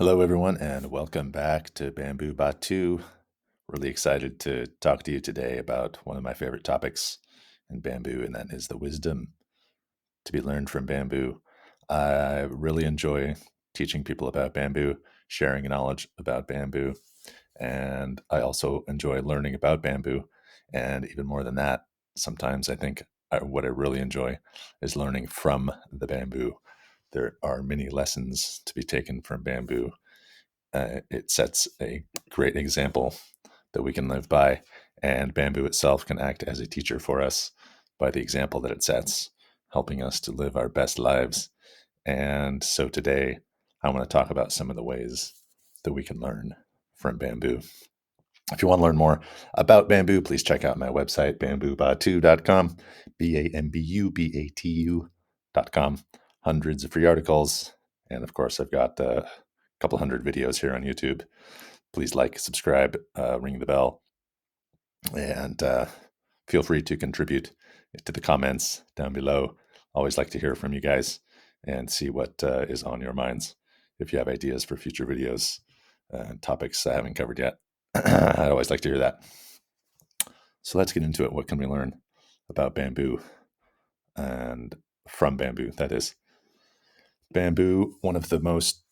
Hello, everyone, and welcome back to Bamboo Batu. Really excited to talk to you today about one of my favorite topics in bamboo, and that is the wisdom to be learned from bamboo. I really enjoy teaching people about bamboo, sharing knowledge about bamboo, and I also enjoy learning about bamboo. And even more than that, sometimes I think what I really enjoy is learning from the bamboo. There are many lessons to be taken from bamboo. It sets a great example that we can live by, and bamboo itself can act as a teacher for us by the example that it sets, helping us to live our best lives. And so today, I want to talk about some of the ways that we can learn from bamboo. If you want to learn more about bamboo, please check out my website, bamboobatu.com, BAMBUBATU.com. Hundreds of free articles. And of course, I've got a couple hundred videos here on YouTube. Please like, subscribe, ring the bell, and feel free to contribute to the comments down below. Always like to hear from you guys and see what is on your minds. If you have ideas for future videos and topics I haven't covered yet, I'd always like to hear that. So let's get into it. What can we learn about bamboo and from bamboo? That is, bamboo, one of the most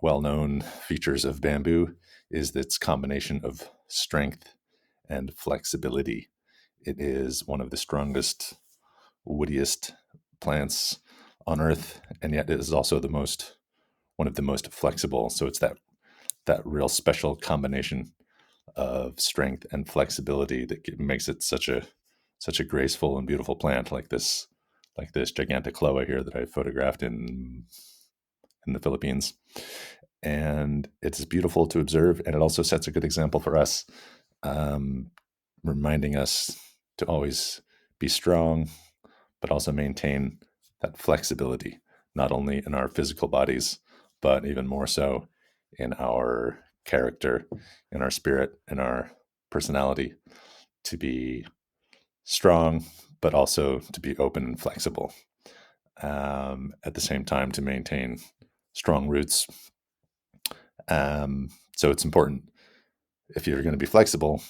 well known features of bamboo is its combination of strength and flexibility. It is one of the strongest, woodiest plants on earth, and yet it is also one of the most flexible. So it's that real special combination of strength and flexibility that makes it such a graceful and beautiful plant, like this gigantic chloa here that I photographed in the Philippines. And it's beautiful to observe, and it also sets a good example for us, um, reminding us to always be strong, but also maintain that flexibility, not only in our physical bodies, but even more so in our character, in our spirit, in our personality, to be strong, but also to be open and flexible. At the same time, to maintain strong roots. So it's important, if you're going to be flexible,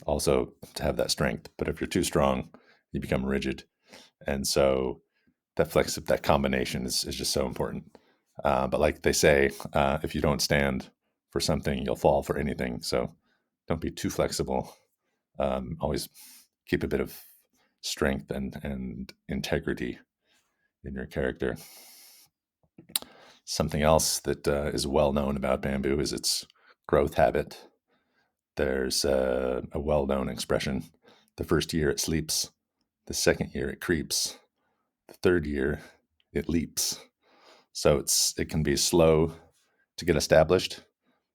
also to have that strength. But if you're too strong, you become rigid. And so that combination is just so important. But like they say, if you don't stand for something, you'll fall for anything. So don't be too flexible. Always keep a bit of strength and integrity in your character. Something else that is well known about bamboo is its growth habit. There's a well known expression: the first year it sleeps, the second year it creeps, the third year it leaps. So it can be slow to get established,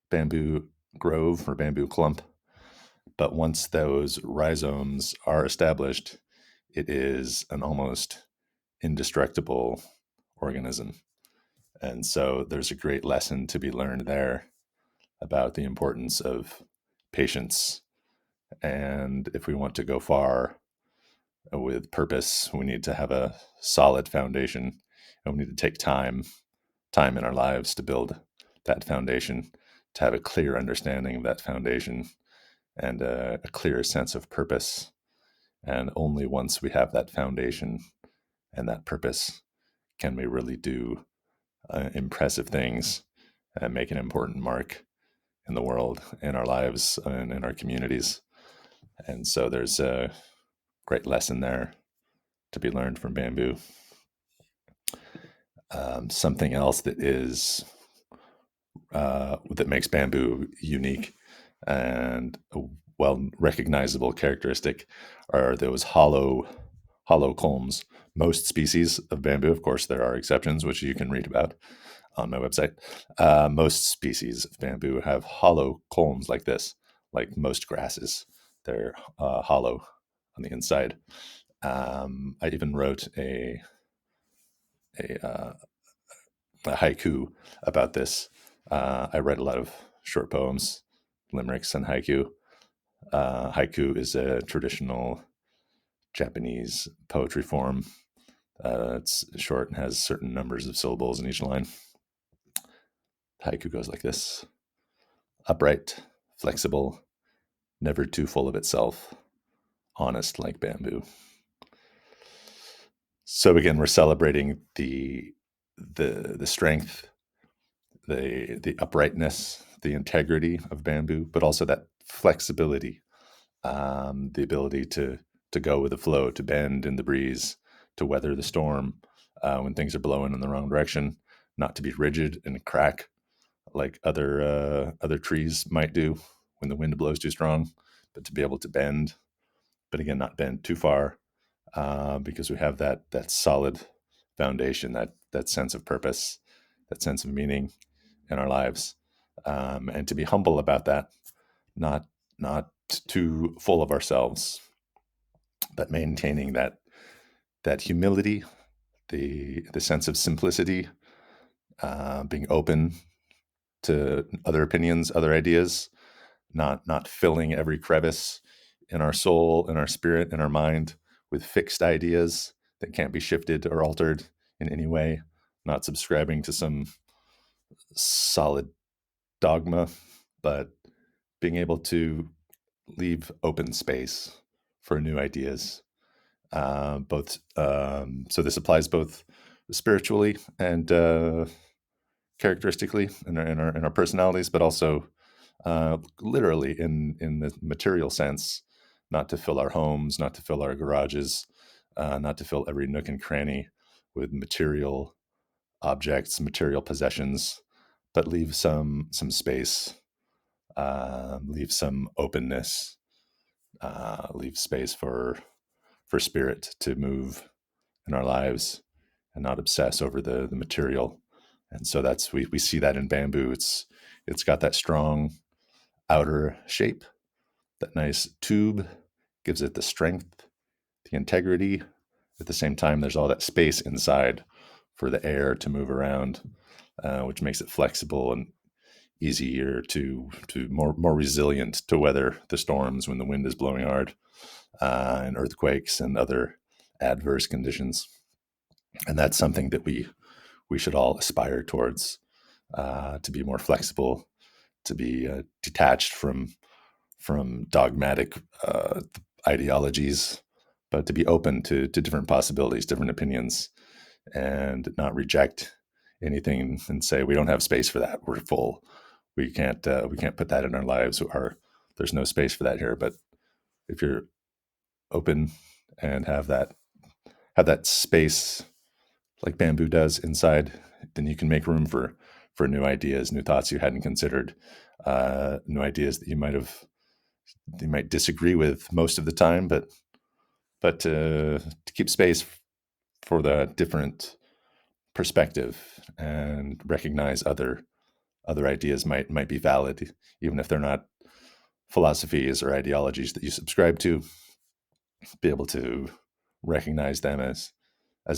bamboo grove or bamboo clump. But once those rhizomes are established, it is an almost indestructible organism. And so there's a great lesson to be learned there about the importance of patience. And if we want to go far with purpose, we need to have a solid foundation, and we need to take time in our lives to build that foundation, to have a clear understanding of that foundation and a clear sense of purpose. And only once we have that foundation and that purpose can we really do impressive things and make an important mark in the world, in our lives, and in our communities. And so there's a great lesson there to be learned from bamboo. Something else that makes bamboo unique and a well recognizable characteristic are those hollow culms. Most species of bamboo, of course, there are exceptions, which you can read about on my website. Most species of bamboo have hollow culms like this, like most grasses. They're hollow on the inside. I even wrote a, uh, a haiku about this. I write a lot of short poems, limericks, and haiku. Haiku is a traditional Japanese poetry form. It's short and has certain numbers of syllables in each line. haiku goes like this: upright, flexible, never too full of itself, honest like bamboo. So again, we're celebrating the strength, the uprightness, the integrity of bamboo, but also that flexibility, the ability to go with the flow, to bend in the breeze, to weather the storm when things are blowing in the wrong direction, not to be rigid and crack like other trees might do when the wind blows too strong, but to be able to bend, but again, not bend too far, because we have that solid foundation, that sense of purpose, that sense of meaning in our lives, and to be humble about that, not not too full of ourselves, but maintaining that humility, the sense of simplicity, being open to other opinions, other ideas, not filling every crevice in our soul, in our spirit, in our mind with fixed ideas that can't be shifted or altered in any way, not subscribing to some solid dogma, but being able to leave open space for new ideas. Both so this applies both spiritually and characteristically in our personalities, but also literally in the material sense, not to fill our homes, not to fill our garages, not to fill every nook and cranny with material objects, material possessions, but leave some space, leave some openness, leave space for spirit to move in our lives and not obsess over the material. And so that's we see that in bamboo. It's got that strong outer shape, that nice tube gives it the strength, the integrity. At the same time, there's all that space inside for the air to move around, which makes it flexible and easier to more resilient to weather the storms when the wind is blowing hard, and earthquakes and other adverse conditions. And that's something that we should all aspire towards, to be more flexible, to be detached from dogmatic ideologies, but to be open to different possibilities, different opinions, and not reject anything and say we don't have space for that. We're full. We can't put that in our lives. Or there's no space for that here. But if you're open and have that space like bamboo does inside, then you can make room for new ideas, new thoughts you hadn't considered, new ideas that you might disagree with most of the time, but to keep space for the different perspective and recognize other ideas might be valid, even if they're not philosophies or ideologies that you subscribe to. Be able to recognize them as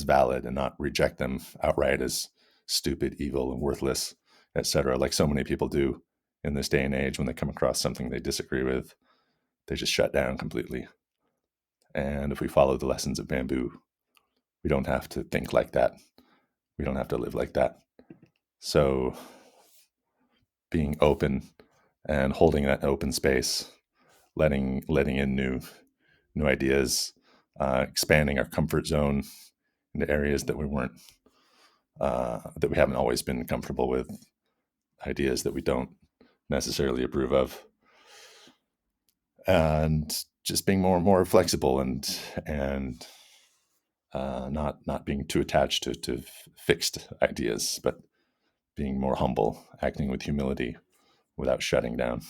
valid and not reject them outright as stupid, evil, and worthless, etc. Like so many people do in this day and age when they come across something they disagree with, they just shut down completely. And if we follow the lessons of bamboo, we don't have to think like that. We don't have to live like that. So being open and holding that open space, letting in new ideas, expanding our comfort zone into areas that we haven't always been comfortable with, ideas that we don't necessarily approve of, and just being more flexible and not being too attached to fixed ideas, but being more humble, acting with humility without shutting down.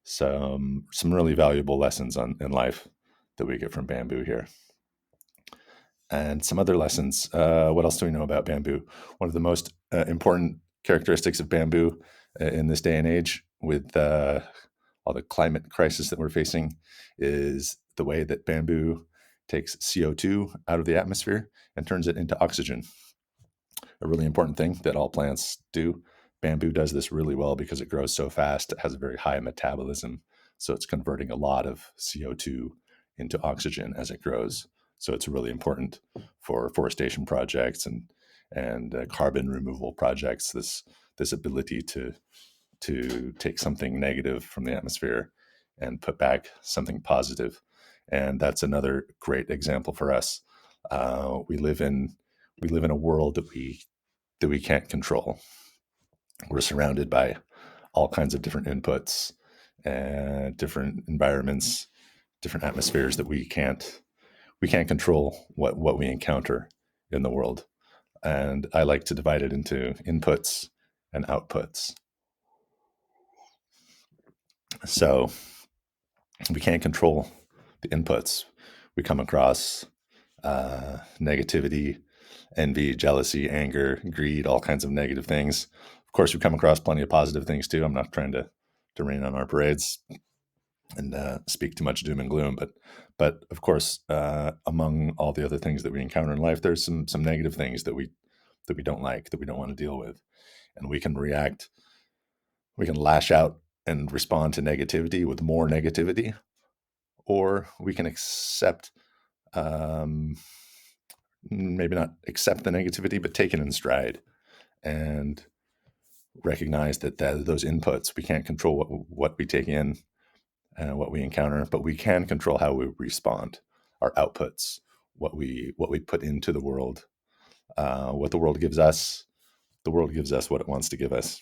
Some really valuable lessons in life that we get from bamboo here. And some other lessons. What else do we know about bamboo? One of the most important characteristics of bamboo in this day and age, with all the climate crisis that we're facing, is the way that bamboo takes CO2 out of the atmosphere and turns it into oxygen. A really important thing that all plants do. Bamboo does this really well because it grows so fast. It has a very high metabolism. So it's converting a lot of CO2 into oxygen as it grows. So it's really important for forestation projects and carbon removal projects. This ability to take something negative from the atmosphere and put back something positive. And that's another great example for us. We live in a world that we can't control. We're surrounded by all kinds of different inputs and different environments, different atmospheres that we can't control what we encounter in the world. And I like to divide it into inputs and outputs. So we can't control the inputs. We come across negativity, envy, jealousy, anger, greed, all kinds of negative things. Of course, we come across plenty of positive things too. I'm not trying to rain on our parades and speak too much doom and gloom, but of course, among all the other things that we encounter in life, there's some negative things that we don't like, that we don't want to deal with, and we can react. We can lash out and respond to negativity with more negativity, or we can accept, um, maybe not accept the negativity, but take it in stride and recognize that those inputs, we can't control what we take in and what we encounter, but we can control how we respond, our outputs, what we put into the world, what the world gives us. The world gives us what it wants to give us,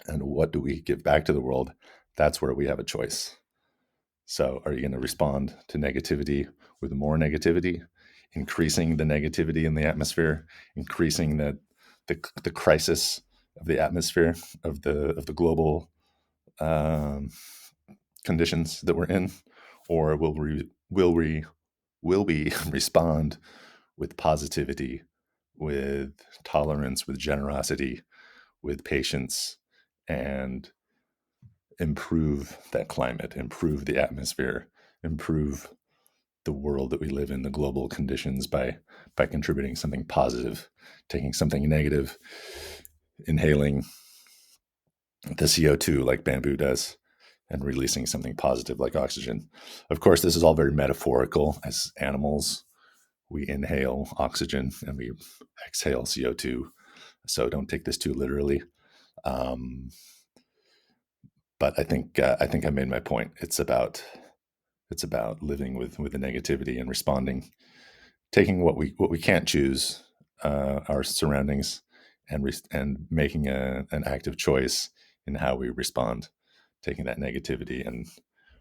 and what do we give back to the world? That's where we have a choice. So, are you going to respond to negativity with more negativity, increasing the negativity in the atmosphere, increasing the crisis of the atmosphere of the global um, conditions that we're in, or will we respond with positivity, with tolerance, with generosity, with patience, and improve that climate, improve the atmosphere, improve the world that we live in, the global conditions, by contributing something positive, taking something negative, inhaling the CO2 like bamboo does, and releasing something positive like oxygen. Of course, this is all very metaphorical. As animals, we inhale oxygen and we exhale CO2. So don't take this too literally. Um, but I think I made my point. It's about living with the negativity and responding, taking what we can't choose, our surroundings, and making an active choice in how we respond, taking that negativity and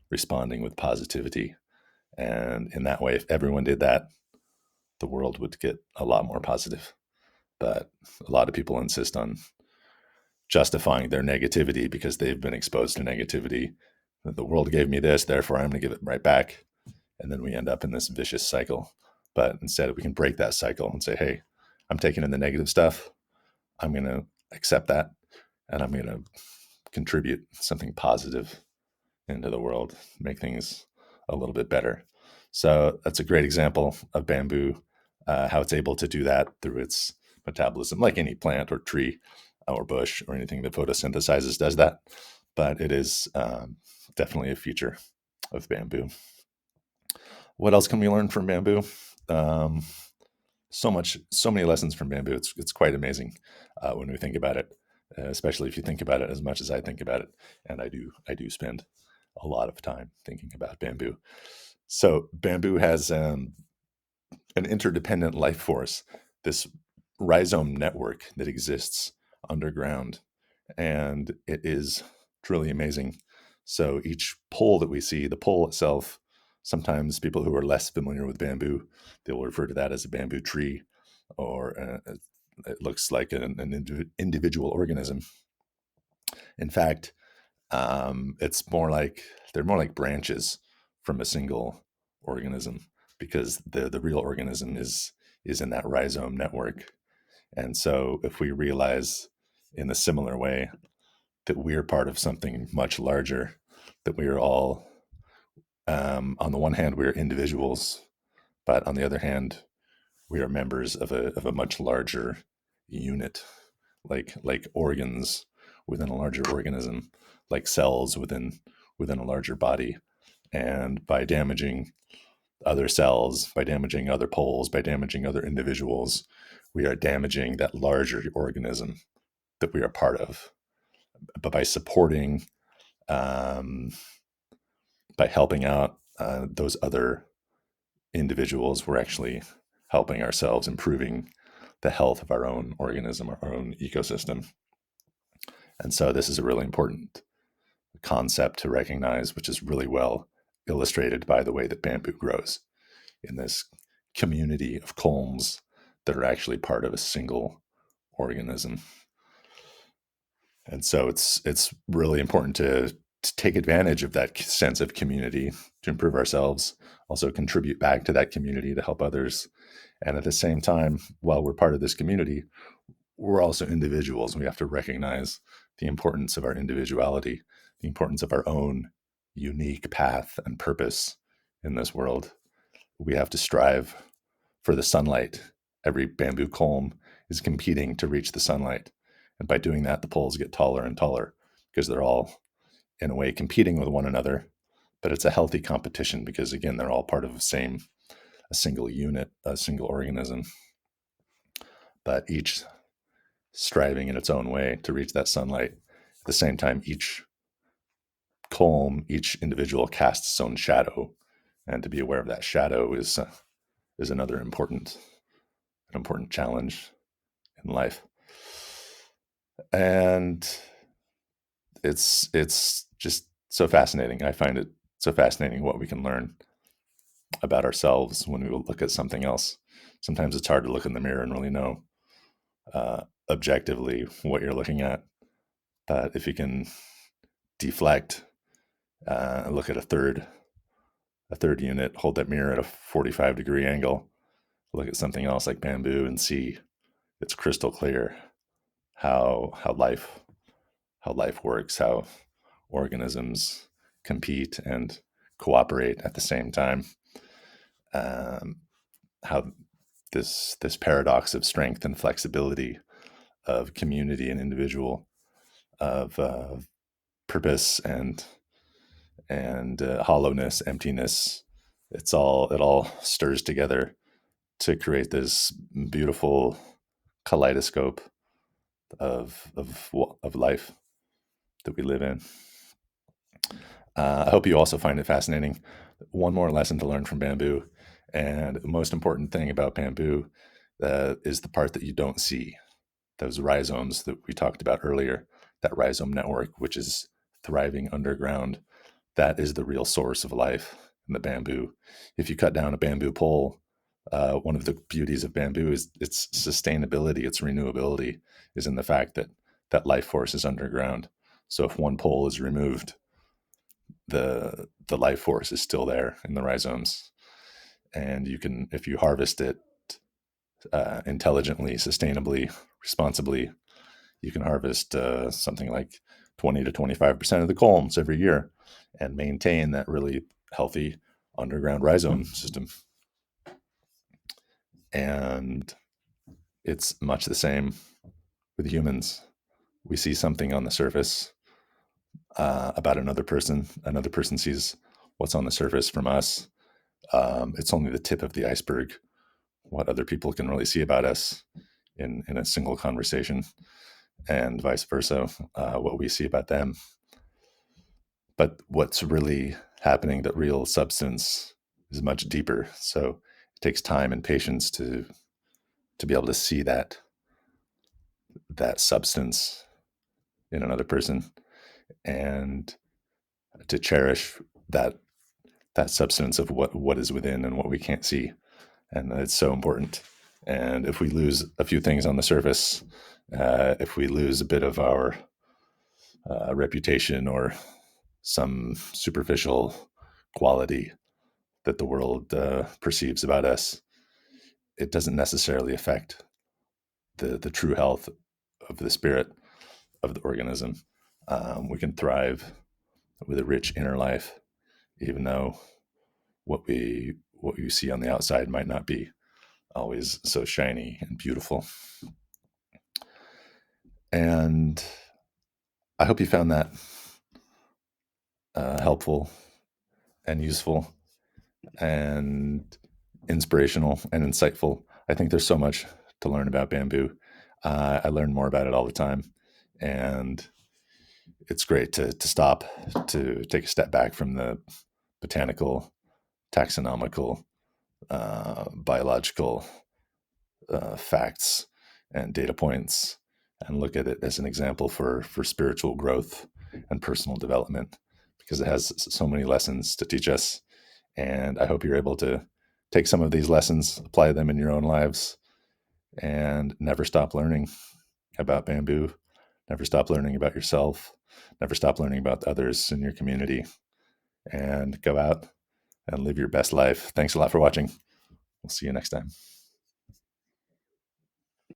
responding with positivity. And in that way, if everyone did that, the world would get a lot more positive. But a lot of people insist on justifying their negativity because they've been exposed to negativity. The world gave me this, therefore I'm going to give it right back. And then we end up in this vicious cycle. But instead, we can break that cycle and say, hey, I'm taking in the negative stuff. I'm going to accept that, and I'm going to contribute something positive into the world, make things a little bit better. So that's a great example of bamboo, how it's able to do that through its metabolism, like any plant or tree or bush or anything that photosynthesizes does that. But it is definitely a feature of bamboo. What else can we learn from bamboo? Um, so many lessons from bamboo. It's quite amazing when we think about it, especially if you think about it as much as I think about it, and I do spend a lot of time thinking about bamboo. So bamboo has an interdependent life force, this rhizome network that exists underground, and it is truly amazing. So each pole that we see, the pole itself, sometimes people who are less familiar with bamboo, they will refer to that as a bamboo tree, or it looks like an individual organism. In fact, it's more like they're more like branches from a single organism, because the real organism is in that rhizome network. And so if we realize in a similar way that we're part of something much larger, that we are all, on the one hand, we're individuals, but on the other hand, we are members of a much larger unit, like organs within a larger organism, like cells within a larger body. And by damaging other cells, by damaging other poles, by damaging other individuals, we are damaging that larger organism that we are part of. But by supporting, um, by helping out those other individuals, we're actually helping ourselves, improving the health of our own organism, our own ecosystem. And so this is a really important concept to recognize, which is really well illustrated by the way that bamboo grows in this community of culms that are actually part of a single organism. And so it's really important to take advantage of that sense of community to improve ourselves, also contribute back to that community to help others. And at the same time, while we're part of this community, we're also individuals, and we have to recognize the importance of our individuality, the importance of our own unique path and purpose in this world. We have to strive for the sunlight. Every bamboo culm is competing to reach the sunlight. And by doing that, the poles get taller and taller because they're all, in a way, competing with one another. But it's a healthy competition because, again, they're all part of a single unit, a single organism, but each striving in its own way to reach that sunlight. At the same time, each culm, each individual casts its own shadow, and to be aware of that shadow is another important challenge in life. And it's just so fascinating. I find it so fascinating what we can learn about ourselves when we look at something else. Sometimes it's hard to look in the mirror and really know objectively what you're looking at. But if you can deflect, look at a third unit, hold that mirror at a 45-degree angle, look at something else like bamboo, and see it's crystal clear how life works, how organisms compete and cooperate at the same time. How this paradox of strength and flexibility, of community and individual, of purpose and hollowness, emptiness. It all stirs together to create this beautiful kaleidoscope of life that we live in. I hope you also find it fascinating. One more lesson to learn from bamboo, and the most important thing about bamboo is the part that you don't see. Those rhizomes that we talked about earlier, that rhizome network, which is thriving underground, that is the real source of life in the bamboo. If you cut down a bamboo pole, one of the beauties of bamboo is its sustainability, its renewability, is in the fact that that life force is underground. So if one pole is removed, the life force is still there in the rhizomes, and you can, if you harvest it intelligently, sustainably, responsibly, you can harvest something like 20 to 25% of the culms every year and maintain that really healthy underground rhizome system. And it's much the same with humans. We see something on the surface about another person sees what's on the surface from us. It's only the tip of the iceberg, what other people can really see about us in a single conversation, and vice versa, what we see about them. But what's really happening, that real substance, is much deeper. So it takes time and patience to be able to see that substance in another person, and to cherish that substance of what is within and what we can't see. And it's so important. And if we lose a few things on the surface, if we lose a bit of our reputation or some superficial quality that the world perceives about us, it doesn't necessarily affect the true health of the spirit of the organism. We can thrive with a rich inner life, even though what you see on the outside might not be always so shiny and beautiful. And I hope you found that helpful and useful and inspirational and insightful. I think there's so much to learn about bamboo. I learn more about it all the time, and it's great to stop, to take a step back from the botanical, taxonomical, biological facts and data points, and look at it as an example for spiritual growth and personal development, because it has so many lessons to teach us. And I hope you're able to take some of these lessons, apply them in your own lives, and never stop learning about bamboo, never stop learning about yourself, never stop learning about others in your community, and go out and live your best life. Thanks a lot for watching. We'll see you next time.